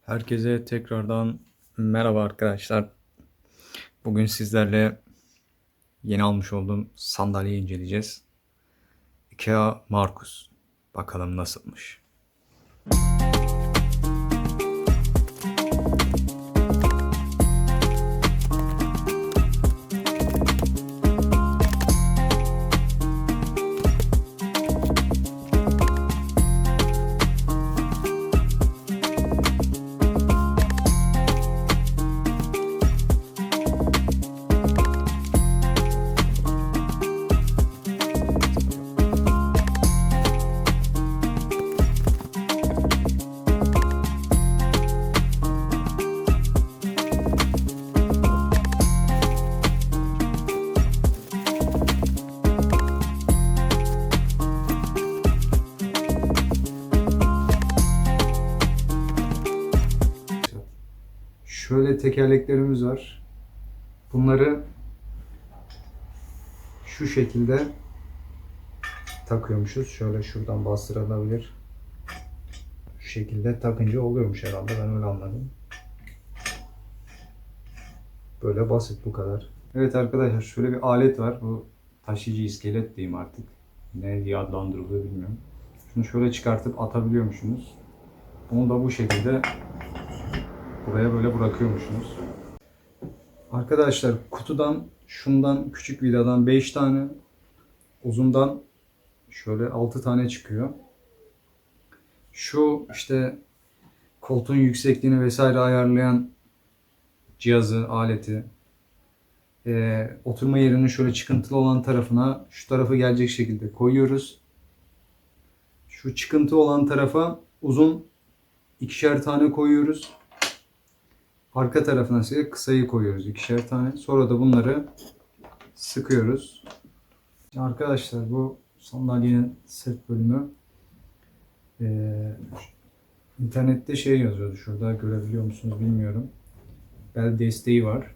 Herkese tekrardan merhaba arkadaşlar. Bugün sizlerle yeni almış olduğum sandalyeyi inceleyeceğiz. IKEA Markus. Bakalım nasılmış. Şöyle tekerleklerimiz var. Bunları şu şekilde takıyormuşuz. Şöyle şuradan bastırılabilir. Şu şekilde takınca oluyormuş herhalde. Ben öyle anladım. Böyle basit, bu kadar. Evet arkadaşlar, şöyle bir alet var. Bu taşıyıcı iskelet diyeyim artık. Ne diye adlandırılıyor bilmiyorum. Şunu şöyle çıkartıp atabiliyormuşsunuz. Bunu da bu şekilde buraya böyle bırakıyormuşsunuz. Arkadaşlar, kutudan şundan küçük vidadan 5 tane, uzundan şöyle 6 tane çıkıyor. Şu işte koltuğun yüksekliğini vesaire ayarlayan cihazı, aleti, oturma yerinin şöyle çıkıntılı olan tarafına şu tarafı gelecek şekilde koyuyoruz. Şu çıkıntı olan tarafa uzun ikişer tane koyuyoruz. Arka tarafına ise kısayı koyuyoruz, ikişer tane. Sonra da bunları sıkıyoruz. Arkadaşlar, bu sandalyenin sırt bölümü. İnternette şey yazıyordu, şurada görebiliyor musunuz bilmiyorum. Bel desteği var.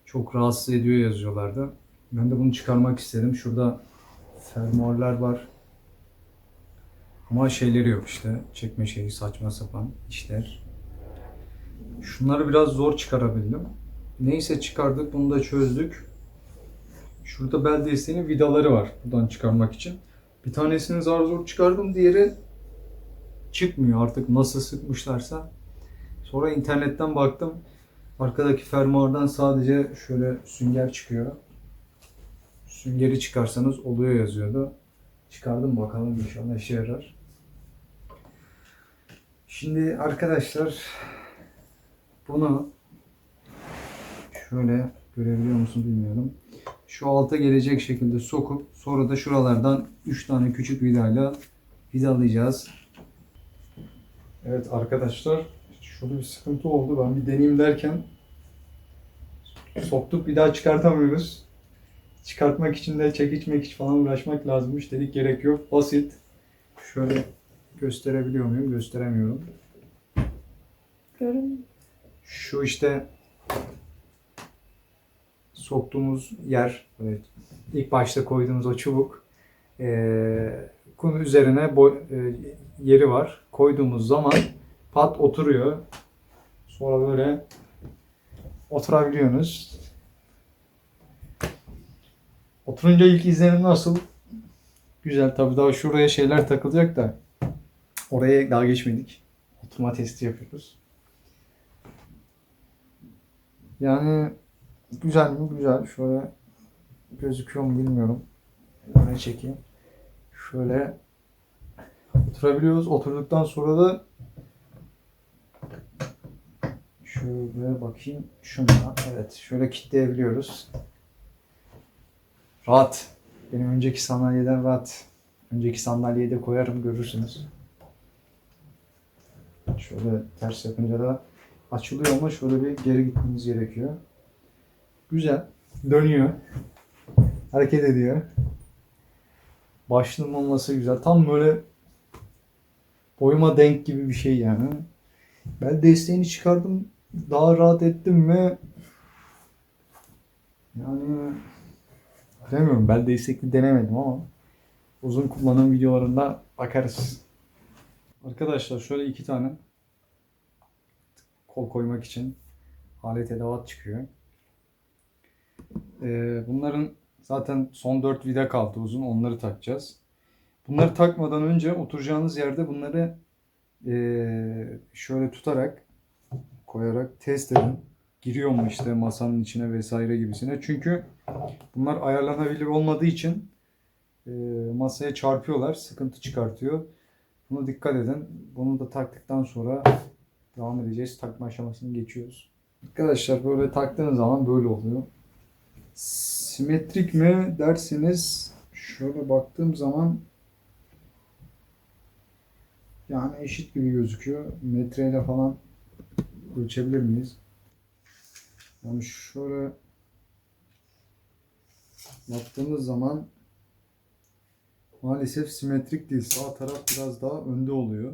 Çok rahatsız ediyor yazıyorlardı. Ben de bunu çıkarmak istedim. Şurada fermuarlar var. Ama şeyleri yok işte. Çekme şeyi, saçma sapan işler. Şunları biraz zor çıkarabildim. Neyse, çıkardık, bunu da çözdük. Şurada bel desteğinin vidaları var buradan çıkarmak için. Bir tanesini zar zor çıkardım, diğeri çıkmıyor artık, nasıl sıkmışlarsa. Sonra internetten baktım. Arkadaki fermuardan sadece şöyle sünger çıkıyor. Süngeri çıkarsanız oluyor yazıyordu. Çıkardım, bakalım inşallah işe yarar. Şimdi arkadaşlar, bunu şöyle görebiliyor musunuz bilmiyorum. Şu alta gelecek şekilde sokup sonra da şuralardan 3 tane küçük vidayla vidalayacağız. Evet arkadaşlar, şurada bir sıkıntı oldu. Ben bir deneyeyim derken soktuk, bir daha çıkartamıyoruz. Çıkartmak için de çekiç mekiç falan uğraşmak lazımmış. Dedik gerek yok. Basit. Şöyle gösterebiliyor muyum? Gösteremiyorum. Görün. Şu işte soktuğumuz yer. Evet. İlk başta koyduğumuz o çubuk. Bunun üzerine yeri var. Koyduğumuz zaman pat oturuyor. Sonra böyle oturabiliyorsunuz. Oturunca ilk izlenim nasıl? Güzel. Tabii daha şuraya şeyler takılacak da oraya daha geçmedik. Oturma testi yapıyoruz. Yani güzel mi? Güzel. Şöyle gözüküyor mu bilmiyorum. Öne çekeyim. Şöyle oturabiliyoruz. Oturduktan sonra da şöyle bakayım. Şundan, evet, şöyle kilitleyebiliyoruz. Rahat. Benim önceki sandalyeden rahat. Önceki sandalyeyi de koyarım, görürsünüz. Şöyle ters yapınca da açılıyor ama şöyle bir geri gitmemiz gerekiyor. Güzel. Dönüyor. Hareket ediyor. Başlığın olması güzel. Tam böyle boyuma denk gibi bir şey yani. Bel desteğini çıkardım. Daha rahat ettim ve yani bilemiyorum, bel destekli denemedim ama uzun kullanım videolarında bakarız. Arkadaşlar, şöyle iki tane kol koymak için alet edevat çıkıyor. Bunların zaten son 4 vida kaldı uzun. Onları takacağız. Bunları takmadan önce oturacağınız yerde bunları şöyle tutarak, koyarak test edin. Giriyor mu işte masanın içine vesaire gibisine. Çünkü bunlar ayarlanabilir olmadığı için masaya çarpıyorlar. Sıkıntı çıkartıyor. Buna dikkat edin. Bunu da taktıktan sonra devam edeceğiz. Takma aşamasını geçiyoruz. Arkadaşlar böyle taktığınız zaman böyle oluyor. Simetrik mi derseniz şöyle baktığım zaman yani eşit gibi gözüküyor. Metreyle falan ölçebilir miyiz? Yani şöyle baktığımız zaman maalesef simetrik değil. Sağ taraf biraz daha önde oluyor.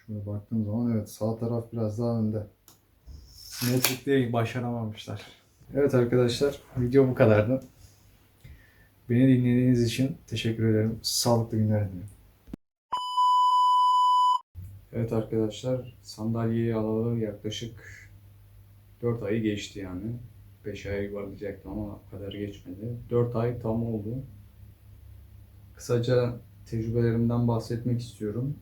Şöyle baktığım zaman evet sağ taraf biraz daha önde. Simetrik değil, başaramamışlar. Evet arkadaşlar, video bu kadardı. Beni dinlediğiniz için teşekkür ederim. Sağlıklı günler diliyorum. Evet arkadaşlar, sandalyeyi alalı yaklaşık 4 ayı geçti yani. 5 aya yuvarlayacaktım ama o kadar geçmedi. 4 ay tam oldu. Kısaca tecrübelerimden bahsetmek istiyorum.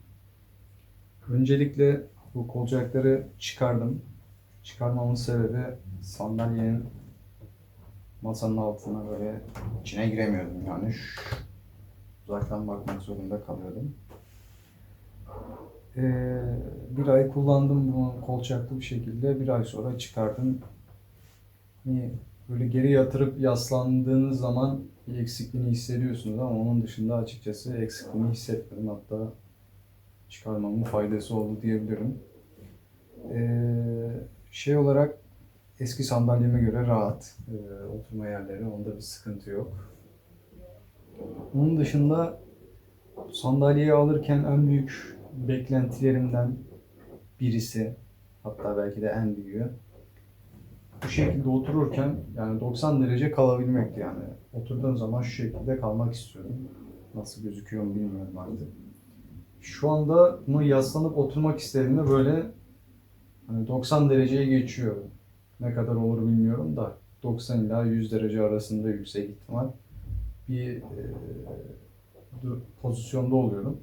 Öncelikle bu kolçakları çıkardım. Çıkarmamın sebebi sandalyenin masanın altına böyle içine giremiyordum yani. Uzaktan bakmak zorunda kalıyordum. Bir ay kullandım bunu kolçaklı bir şekilde. Bir ay sonra çıkardım. Hani böyle geri yatırıp yaslandığınız zaman bir eksikliğini hissediyorsunuz ama onun dışında açıkçası eksikliğini hissetmedim. Hatta çıkarmamın faydası oldu diyebilirim. Şey olarak eski sandalyeme göre rahat. Oturma yerleri, onda bir sıkıntı yok. Onun dışında sandalyeyi alırken en büyük beklentilerimden birisi, hatta belki de en büyüğü, bu şekilde otururken yani 90 derece kalabilmekti yani. Oturduğum zaman şu şekilde kalmak istiyordum. Nasıl gözüküyor mu bilmiyorum artık. Şu anda bunu yaslanıp oturmak istediğimde böyle hani 90 dereceye geçiyor. Ne kadar olur bilmiyorum da 90 ila 100 derece arasında yüksek ihtimal bir pozisyonda oluyorum.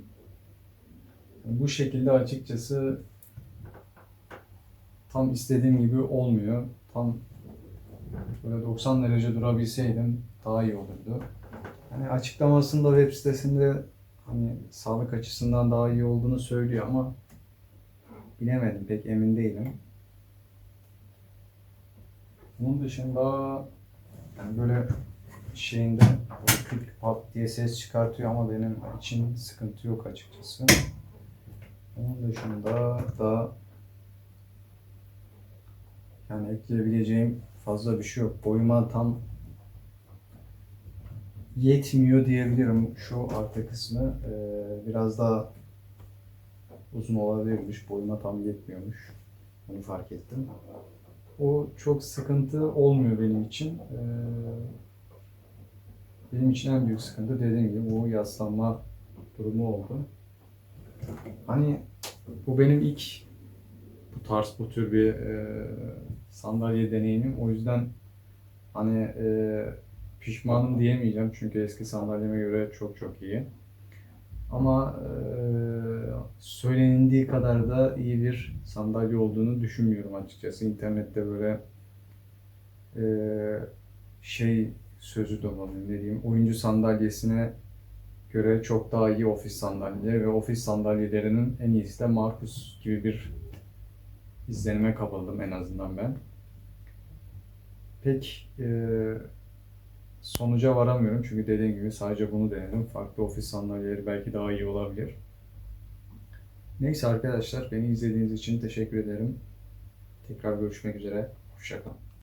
Yani bu şekilde açıkçası tam istediğim gibi olmuyor. Tam böyle 90 derece durabilseydim daha iyi olurdu. Yani açıklamasında web sitesinde hani sağlık açısından daha iyi olduğunu söylüyor ama bilemedim, pek emin değilim. Bunun dışında yani böyle şeyinde klik pat diye ses çıkartıyor ama benim için sıkıntı yok açıkçası. Onun dışında da yani ekleyebileceğim fazla bir şey yok. Boyuma tam yetmiyor diyebilirim. Şu arka kısmı biraz daha uzun olabilirmiş. Boyuma tam yetmiyormuş. Onu fark ettim. O çok sıkıntı olmuyor benim için. Benim için en büyük sıkıntı dediğim gibi bu yaslanma durumu oldu. Hani bu benim ilk bu tür bir sandalye deneyimim. O yüzden hani pişmanım diyemeyeceğim çünkü eski sandalyeme göre çok çok iyi. Ama söylenildiği kadar da iyi bir sandalye olduğunu düşünmüyorum açıkçası. İnternette böyle şey sözü dolanıyor, ne diyeyim, oyuncu sandalyesine göre çok daha iyi ofis sandalyeleri ve ofis sandalyelerinin en iyisi de Markus gibi bir izlenime kapıldım en azından ben. Pek sonuca varamıyorum çünkü dediğim gibi sadece bunu denedim. Farklı ofis sandalyeleri belki daha iyi olabilir. Neyse arkadaşlar, beni izlediğiniz için teşekkür ederim. Tekrar görüşmek üzere. Hoşça kalın.